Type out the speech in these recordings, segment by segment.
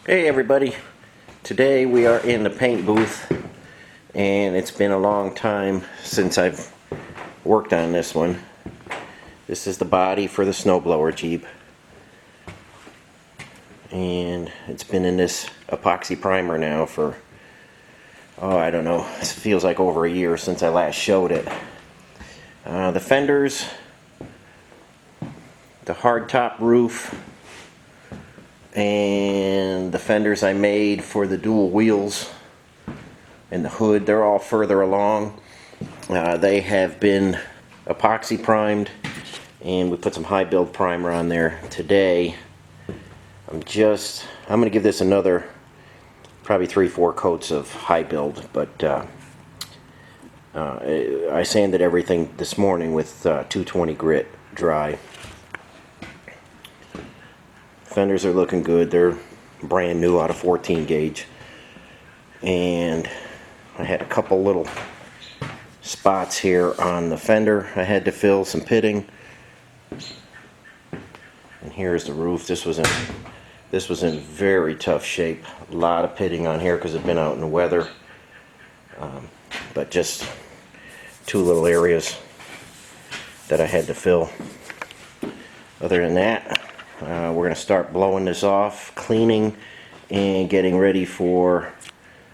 Hey everybody, today we are in the paint booth and it's been a long time since I've worked on this one. This is the body for the snowblower Jeep and it's been in this epoxy primer now for, oh I don't know, it feels like over a year since I last showed it. The fenders, the hardtop roof, and the fenders I made for the dual wheels and the hood, they're all further along. They have been epoxy primed and we put some high build primer on there today. I'm going to give this another probably 3-4 coats of high build, but I sanded everything this morning with 220 grit dry. Fenders are looking good. They're brand new out of 14 gauge. And I had a couple little spots here on the fender I had to fill, some pitting. And here's the roof. This was in very tough shape. A lot of pitting on here because it's been out in the weather. But just two little areas that I had to fill. Other than that, we're going to start blowing this off, cleaning, and getting ready for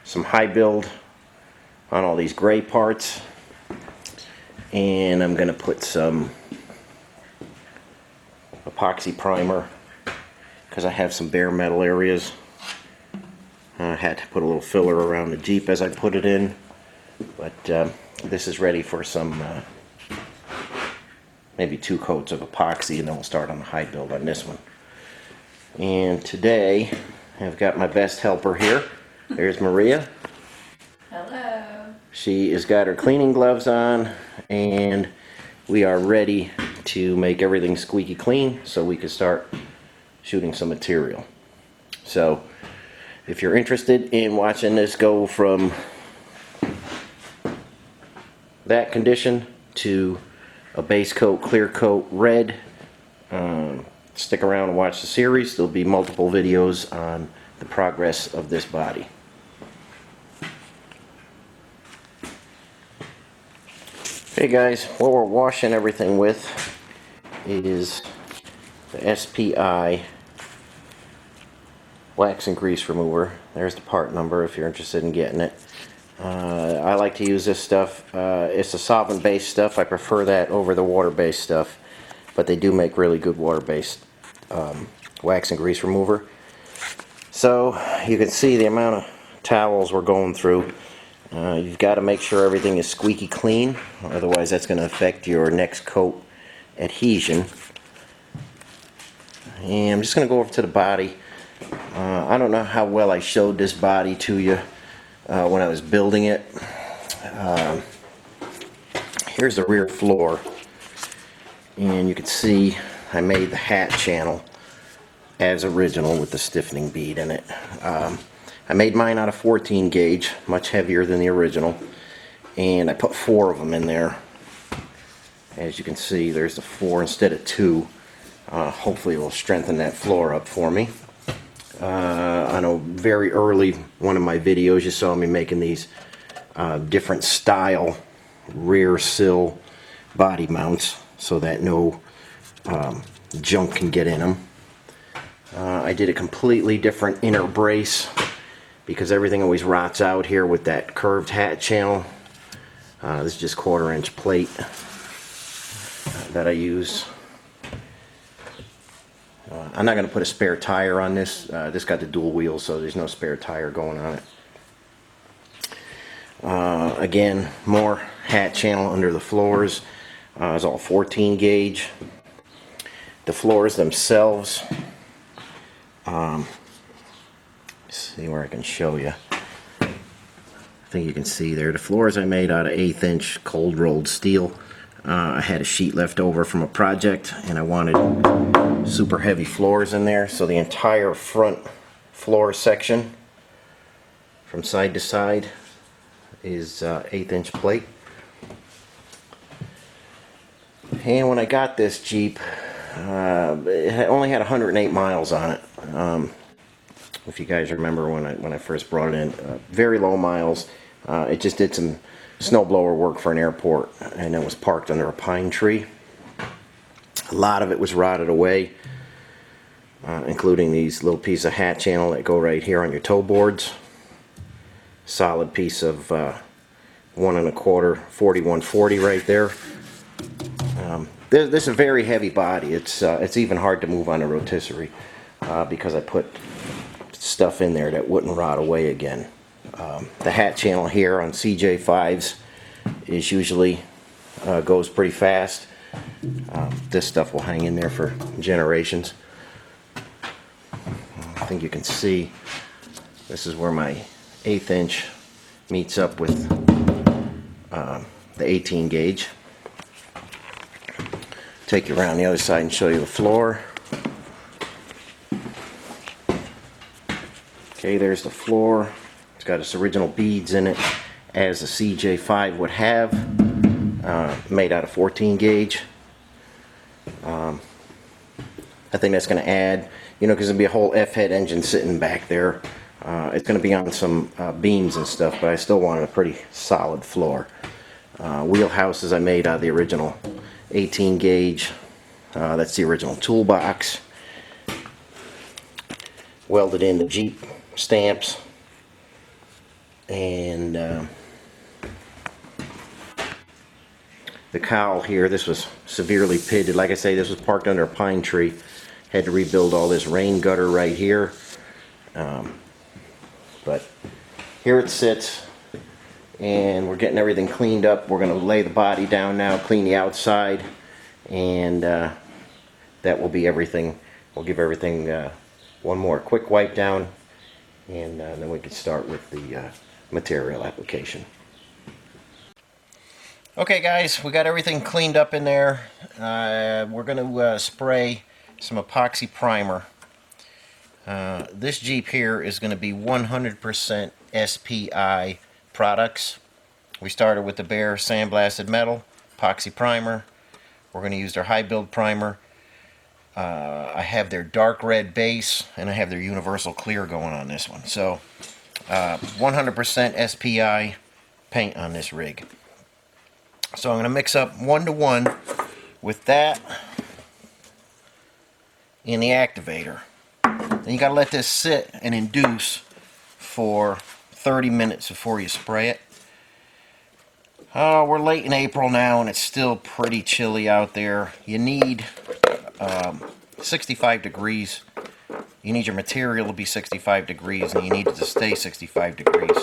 some high build on all these gray parts. And I'm going to put some epoxy primer because I have some bare metal areas. I had to put a little filler around the Jeep as I put it in, but this is ready for some maybe 2 coats of epoxy, and then we'll start on the high build on this one. And today I've got my best helper here. There's Maria. Hello. She has got her cleaning gloves on and we are ready to make everything squeaky clean so we can start shooting some material. So if you're interested in watching this go from that condition to a base coat, clear coat, red, stick around and watch the series. There'll be multiple videos on the progress of this body. Hey guys, what we're washing everything with is the SPI wax and grease remover. There's the part number if you're interested in getting it. I like to use this stuff. It's a solvent-based stuff. I prefer that over the water-based stuff, but they do make really good water-based wax and grease remover. So you can see the amount of towels we're going through. You've got to make sure everything is squeaky clean, otherwise that's going to affect your next coat adhesion. And I'm just going to go over to the body. I don't know how well I showed this body to you when I was building it. Here's the rear floor, and you can see I made the hat channel as original with the stiffening bead in it. I made mine out of 14 gauge, much heavier than the original, and I put 4 of them in there. As you can see, there's the 4 instead of 2. Hopefully it will strengthen that floor up for me. On a very early one of my videos, you saw me making these different style rear sill body mounts so that no junk can get in them. I did a completely different inner brace because everything always rots out here with that curved hat channel. This is just 1/4 inch plate that I use. I'm not going to put a spare tire on this. This got the dual wheels, so there's no spare tire going on it. Again, more hat channel under the floors. It's all 14 gauge. The floors themselves, see where I can show you. I think you can see there. The floors I made out of 1/8 inch cold rolled steel. I had a sheet left over from a project and I wanted super heavy floors in there, so the entire front floor section from side to side is 1/8 inch plate. And when I got this Jeep, it only had 108 miles on it. If you guys remember when I first brought it in, very low miles. It just did some snowblower work for an airport, and it was parked under a pine tree. A lot of it was rotted away, including these little pieces of hat channel that go right here on your toe boards. Solid piece of 1 1/4 4140 right there. This is a very heavy body. It's even hard to move on a rotisserie because I put stuff in there that wouldn't rot away again. The hat channel here on CJ5s is usually goes pretty fast. This stuff will hang in there for generations. I think you can see this is where my 1/8 inch meets up with the 18 gauge. Take you around the other side and show you the floor. Okay, there's the floor. It's got its original beads in it, as the CJ5 would have, made out of 14 gauge. I think that's going to add, because there'll be a whole F-head engine sitting back there. It's going to be on some beams and stuff, but I still wanted a pretty solid floor. Wheelhouses I made out of the original 18 gauge. That's the original toolbox. Welded in the Jeep stamps. And the cowl here, this was severely pitted. Like I say, this was parked under a pine tree. Had to rebuild all this rain gutter right here. But here it sits, and we're getting everything cleaned up. We're going to lay the body down now, clean the outside, and that will be everything. We'll give everything one more quick wipe down, and then we can start with the material application. Okay guys, we got everything cleaned up in there. We're going to spray some epoxy primer. This Jeep here is going to be 100% SPI products. We started with the bare sandblasted metal epoxy primer. We're going to use their high build primer. I have their dark red base, and I have their universal clear going on this one. So 100% SPI paint on this rig. So I'm going to mix up 1:1 with that and the activator. Then you got to let this sit and induce for 30 minutes before you spray it. Oh, we're late in April now, and it's still pretty chilly out there. You need 65 degrees. You need your material to be 65 degrees, and you need it to stay 65 degrees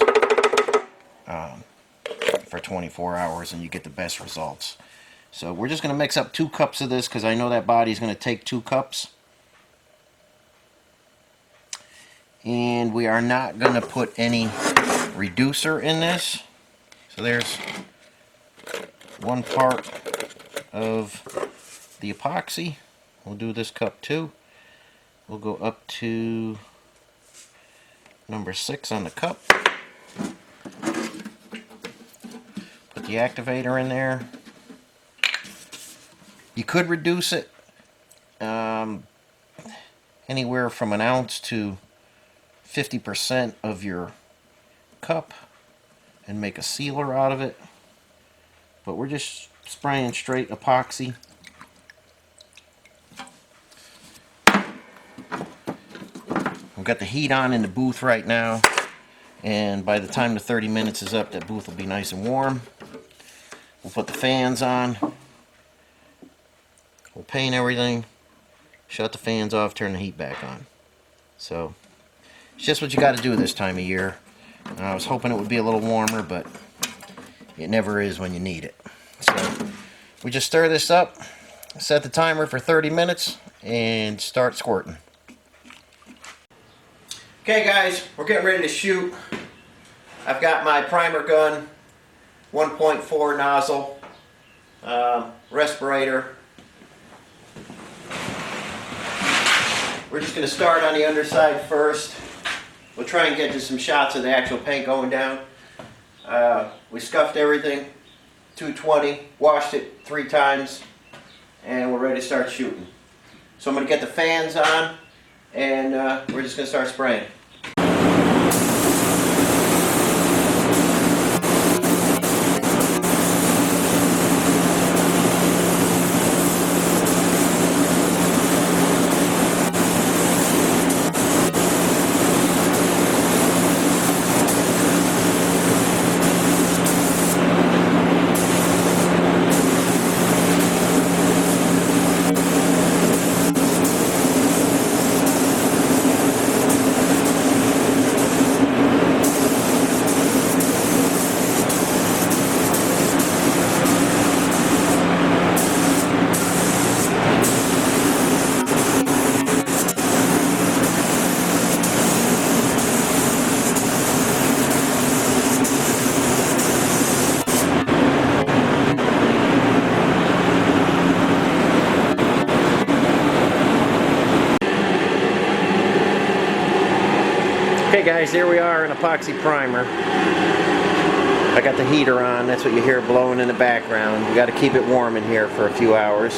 for 24 hours, and you get the best results. So we're just going to mix up 2 cups of this, because I know that body is going to take 2 cups. And we are not going to put any reducer in this. So there's 1 part of the epoxy. We'll do this cup too. We'll go up to number 6 on the cup. Put the activator in there. You could reduce it anywhere from 1 ounce to 50% of your cup and make a sealer out of it. But we're just spraying straight epoxy. We've got the heat on in the booth right now, and by the time the 30 minutes is up, that booth will be nice and warm. We'll put the fans on. We'll paint everything, shut the fans off, turn the heat back on. So it's just what you got to do this time of year. I was hoping it would be a little warmer, but it never is when you need it. So we just stir this up, set the timer for 30 minutes, and start squirting. Okay guys, we're getting ready to shoot. I've got my primer gun, 1.4 nozzle, respirator. We're just going to start on the underside first. We'll try and get to some shots of the actual paint going down. We scuffed everything, 220, washed it 3 times, and we're ready to start shooting. So I'm going to get the fans on, and we're just going to start spraying. Okay guys, here we are in epoxy primer. I got the heater on, that's what you hear blowing in the background. We got to keep it warm in here for a few hours.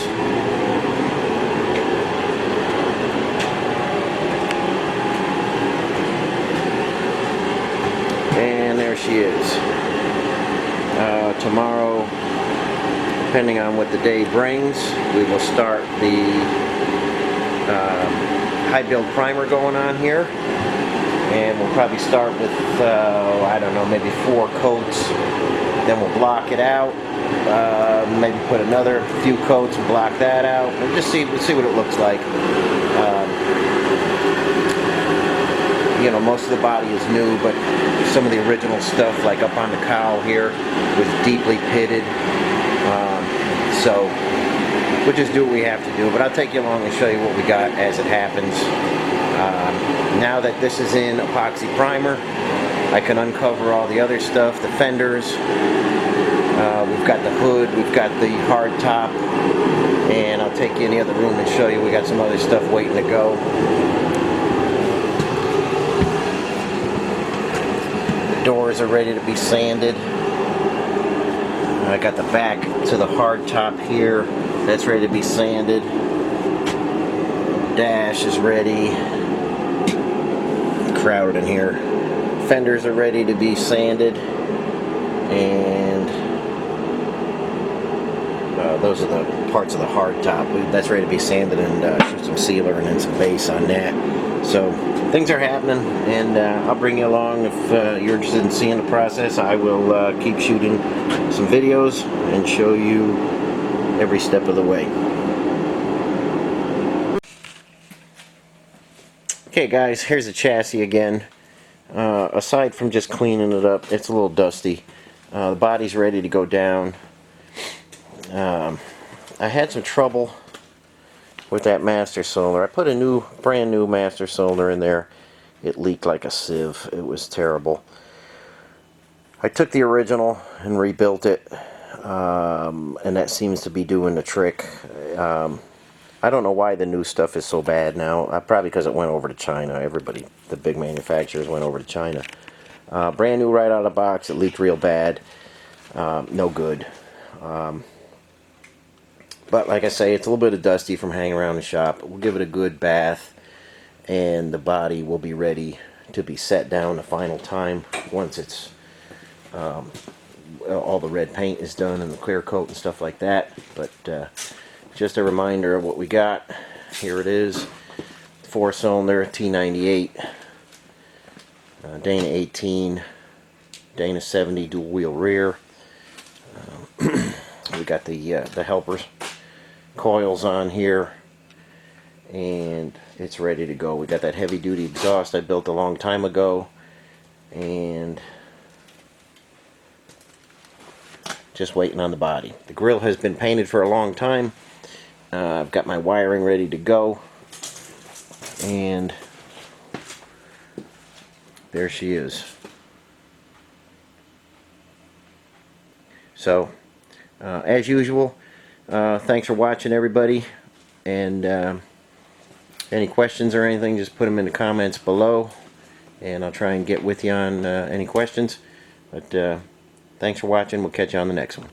And there she is. Tomorrow, depending on what the day brings, we will start the high build primer going on here. And we'll probably start with, I don't know, maybe 4 coats. Then we'll block it out. Maybe put another few coats and block that out. We'll just see what it looks like. You know, most of the body is new, but some of the original stuff, like up on the cowl here, was deeply pitted. So we'll just do what we have to do. But I'll take you along and show you what we got as it happens. Now that this is in epoxy primer, I can uncover all the other stuff, the fenders. We've got the hood, we've got the hard top, and I'll take you in the other room and show you we got some other stuff waiting to go. The doors are ready to be sanded. I got the back to the hard top here. That's ready to be sanded. Dash is ready. Crowded in here. Fenders are ready to be sanded, and those are the parts of the hard top. That's ready to be sanded, and shoot some sealer and then some base on that. So things are happening, and I'll bring you along if you're interested in seeing the process. I will keep shooting some videos and show you every step of the way. Okay guys, here's the chassis again. Aside from just cleaning it up, it's a little dusty. The body's ready to go down. I had some trouble with that master cylinder. I put a brand new master cylinder in there. It leaked like a sieve. It was terrible. I took the original and rebuilt it, and that seems to be doing the trick. I don't know why the new stuff is so bad now. Probably because it went over to China. Everybody, the big manufacturers, went over to China. Brand new right out of the box. It leaked real bad. No good. But like I say, it's a little bit of dusty from hanging around the shop. We'll give it a good bath, and the body will be ready to be set down the final time once it's all the red paint is done and the clear coat and stuff like that. But just a reminder of what we got. Here it is. 4-cylinder T98, Dana 18, Dana 70 dual wheel rear. We got the helpers coils on here, and it's ready to go. We got that heavy duty exhaust I built a long time ago, and just waiting on the body. The grill has been painted for a long time. I've got my wiring ready to go, and there she is. So as usual, thanks for watching everybody, and any questions or anything, just put them in the comments below and I'll try and get with you on any questions. But thanks for watching. We'll catch you on the next one.